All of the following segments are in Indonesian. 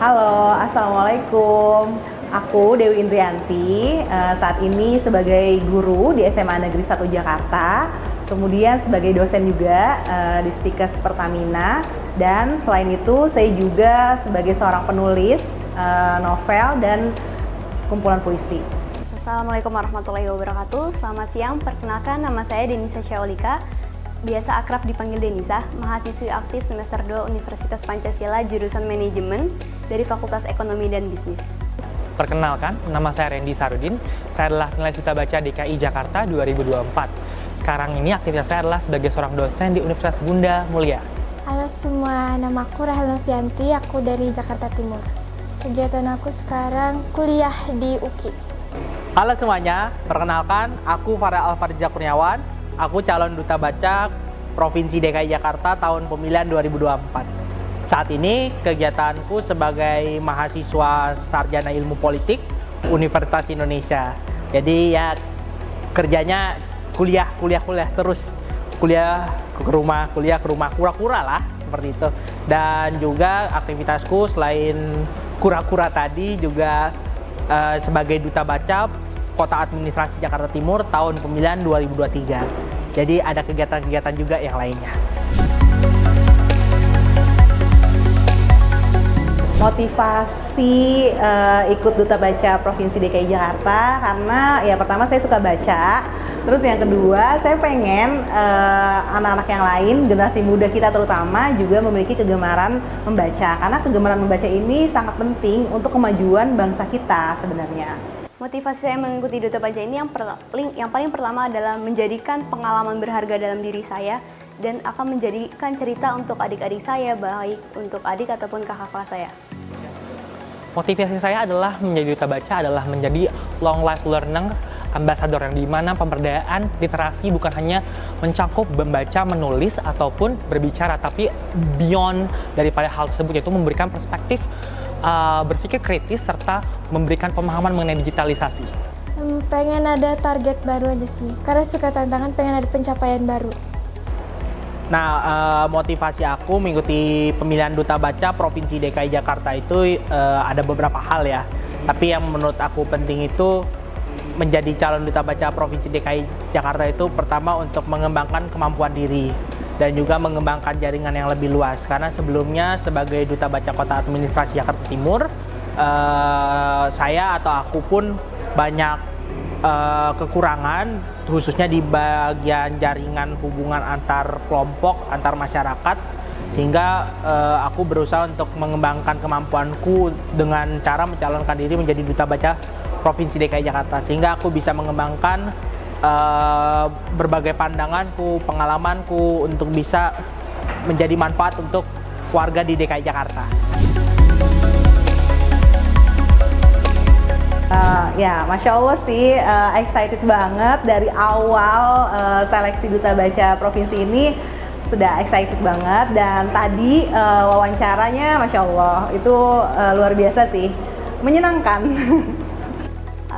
Halo, Assalamualaikum. Aku Dewi Indrianti, saat ini sebagai guru di SMA Negeri 1 Jakarta, kemudian sebagai dosen juga di Stikes Pertamina, dan selain itu saya juga sebagai seorang penulis novel dan kumpulan puisi. Assalamualaikum warahmatullahi wabarakatuh. Selamat siang, perkenalkan nama saya Denisa Syaolika, biasa akrab dipanggil Denisa, mahasiswi aktif semester 2 Universitas Pancasila jurusan Manajemen dari Fakultas Ekonomi dan Bisnis. Perkenalkan, nama saya Randy Sarudin. Saya adalah penulis Duta Baca DKI Jakarta 2024. Sekarang ini aktivitas saya adalah sebagai seorang dosen di Universitas Bunda Mulia. Halo semua, nama aku Rahel Novianti, aku dari Jakarta Timur. Kegiatan aku sekarang kuliah di UKI. Halo semuanya, perkenalkan aku Farel Alfarja Kurniawan. Aku calon Duta Baca Provinsi DKI Jakarta tahun pemilihan 2024. Saat ini kegiatanku sebagai mahasiswa sarjana ilmu politik Universitas Indonesia. Jadi ya kerjanya kuliah terus. Kuliah ke rumah, kura-kura lah seperti itu. Dan juga aktivitasku selain kura-kura tadi juga sebagai Duta Baca Kota Administrasi Jakarta Timur tahun pemilihan 2023. Jadi ada kegiatan-kegiatan juga yang lainnya. Motivasi ikut Duta Baca Provinsi DKI Jakarta karena ya pertama saya suka baca, terus yang kedua saya pengen anak-anak yang lain, generasi muda kita terutama juga memiliki kegemaran membaca, karena kegemaran membaca ini sangat penting untuk kemajuan bangsa kita sebenarnya. Motivasi saya mengikuti Duta Baca ini yang paling pertama adalah menjadikan pengalaman berharga dalam diri saya dan akan menjadikan cerita untuk adik-adik saya, baik untuk adik ataupun kakak kelas saya. Motivasi saya adalah menjadi Duta Baca adalah menjadi long life learner ambassador, yang dimana pemberdayaan literasi bukan hanya mencakup membaca, menulis, ataupun berbicara, tapi beyond daripada hal tersebut, yaitu memberikan perspektif berpikir kritis serta memberikan pemahaman mengenai digitalisasi. Pengen ada target baru aja sih, karena suka tantangan, pengen ada pencapaian baru. Nah, motivasi aku mengikuti pemilihan Duta Baca Provinsi DKI Jakarta itu ada beberapa hal ya. Tapi yang menurut aku penting itu menjadi calon Duta Baca Provinsi DKI Jakarta itu pertama untuk mengembangkan kemampuan diri dan juga mengembangkan jaringan yang lebih luas. Karena sebelumnya sebagai Duta Baca Kota Administrasi Jakarta Timur, saya atau aku pun banyak kekurangan, khususnya di bagian jaringan hubungan antar kelompok, antar masyarakat, sehingga aku berusaha untuk mengembangkan kemampuanku dengan cara mencalonkan diri menjadi Duta Baca Provinsi DKI Jakarta, sehingga aku bisa mengembangkan berbagai pandanganku, pengalamanku untuk bisa menjadi manfaat untuk warga di DKI Jakarta. Ya, Masya Allah sih, excited banget dari awal seleksi Duta Baca Provinsi ini, sudah excited banget. Dan tadi wawancaranya Masya Allah, itu luar biasa sih, menyenangkan.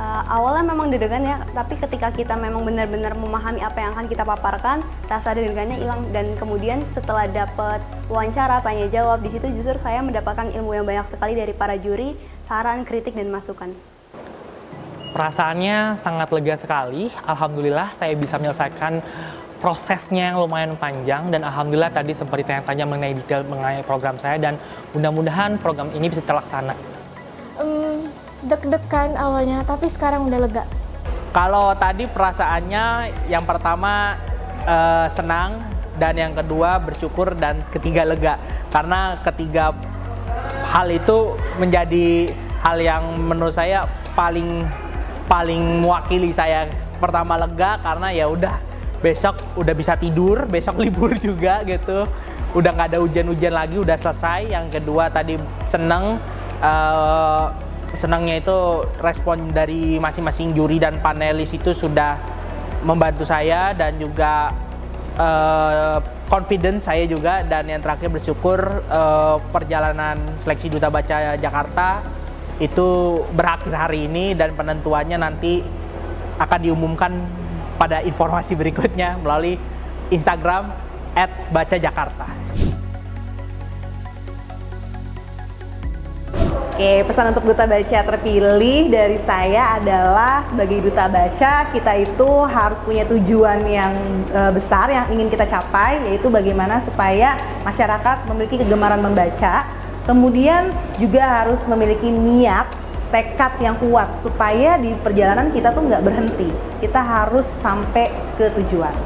Awalnya memang deg-degan ya, tapi ketika kita memang benar-benar memahami apa yang akan kita paparkan, rasa deg-degannya hilang. Dan kemudian setelah dapat wawancara, tanya jawab, di situ justru saya mendapatkan ilmu yang banyak sekali dari para juri, saran, kritik, dan masukan. Perasaannya sangat lega sekali. Alhamdulillah saya bisa menyelesaikan prosesnya yang lumayan panjang, dan alhamdulillah tadi sempat ditanya-tanya mengenai detail mengenai program saya, dan mudah-mudahan program ini bisa terlaksana. Deg-degan awalnya, tapi sekarang udah lega. Kalau tadi perasaannya yang pertama senang, dan yang kedua bersyukur, dan ketiga lega. Karena ketiga hal itu menjadi hal yang menurut saya paling mewakili saya. Pertama lega karena ya udah besok udah bisa tidur, besok libur juga gitu. Udah nggak ada hujan-hujan lagi, udah selesai. Yang kedua tadi senang. Senangnya itu respon dari masing-masing juri dan panelis itu sudah membantu saya, dan juga confidence saya juga. Dan yang terakhir bersyukur perjalanan seleksi Duta Baca Jakarta itu berakhir hari ini, dan penentuannya nanti akan diumumkan pada informasi berikutnya melalui Instagram @bacajakarta. Oke, pesan untuk duta baca terpilih dari saya adalah sebagai duta baca kita itu harus punya tujuan yang besar yang ingin kita capai, yaitu bagaimana supaya masyarakat memiliki kegemaran membaca. Kemudian juga harus memiliki niat, tekad yang kuat supaya di perjalanan kita tuh nggak berhenti. Kita harus sampai ke tujuan.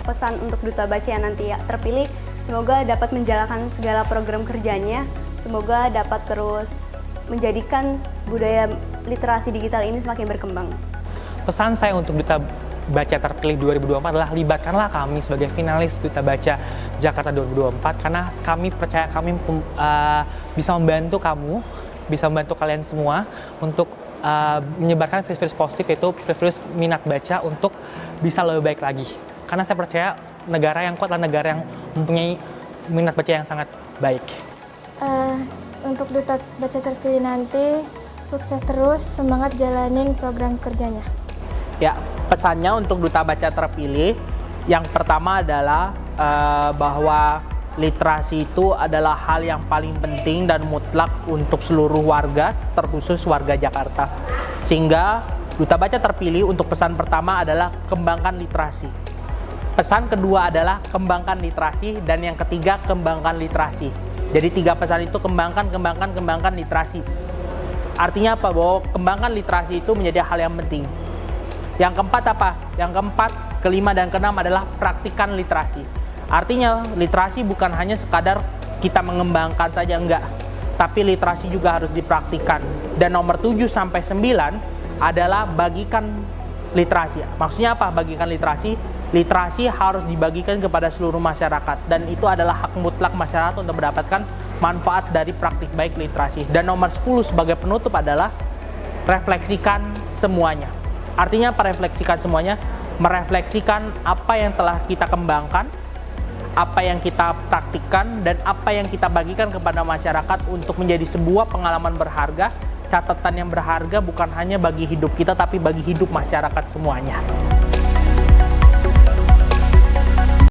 Pesan untuk duta baca yang nanti terpilih, semoga dapat menjalankan segala program kerjanya, semoga dapat terus menjadikan budaya literasi digital ini semakin berkembang. Pesan saya untuk Duta Baca terpilih 2024 adalah libatkanlah kami sebagai finalis Duta Baca Jakarta 2024 karena kami percaya kami bisa membantu kamu, bisa membantu kalian semua untuk menyebarkan virus-virus positif, yaitu virus minat baca untuk bisa lebih baik lagi. Karena saya percaya negara yang kuat adalah negara yang mempunyai minat baca yang sangat baik. Untuk duta baca terpilih nanti, sukses terus, semangat jalanin program kerjanya. Ya, pesannya untuk duta baca terpilih, yang pertama adalah bahwa literasi itu adalah hal yang paling penting dan mutlak untuk seluruh warga, terkhusus warga Jakarta. Sehingga duta baca terpilih untuk pesan pertama adalah kembangkan literasi. Pesan kedua adalah kembangkan literasi, dan yang ketiga kembangkan literasi. Jadi 3 pesan itu kembangkan literasi. Artinya apa? Bahwa kembangkan literasi itu menjadi hal yang penting. Yang keempat apa? Yang keempat, kelima, dan keenam adalah praktikan literasi. Artinya literasi bukan hanya sekadar kita mengembangkan saja, enggak. Tapi literasi juga harus dipraktikkan. Dan nomor 7 sampai 9 adalah bagikan literasi. Maksudnya apa bagikan literasi? Literasi harus dibagikan kepada seluruh masyarakat, dan itu adalah hak mutlak masyarakat untuk mendapatkan manfaat dari praktik baik literasi. Dan nomor 10 sebagai penutup adalah refleksikan semuanya. Artinya apa refleksikan semuanya? Merefleksikan apa yang telah kita kembangkan, apa yang kita praktikkan, dan apa yang kita bagikan kepada masyarakat untuk menjadi sebuah pengalaman berharga, catatan yang berharga bukan hanya bagi hidup kita tapi bagi hidup masyarakat semuanya.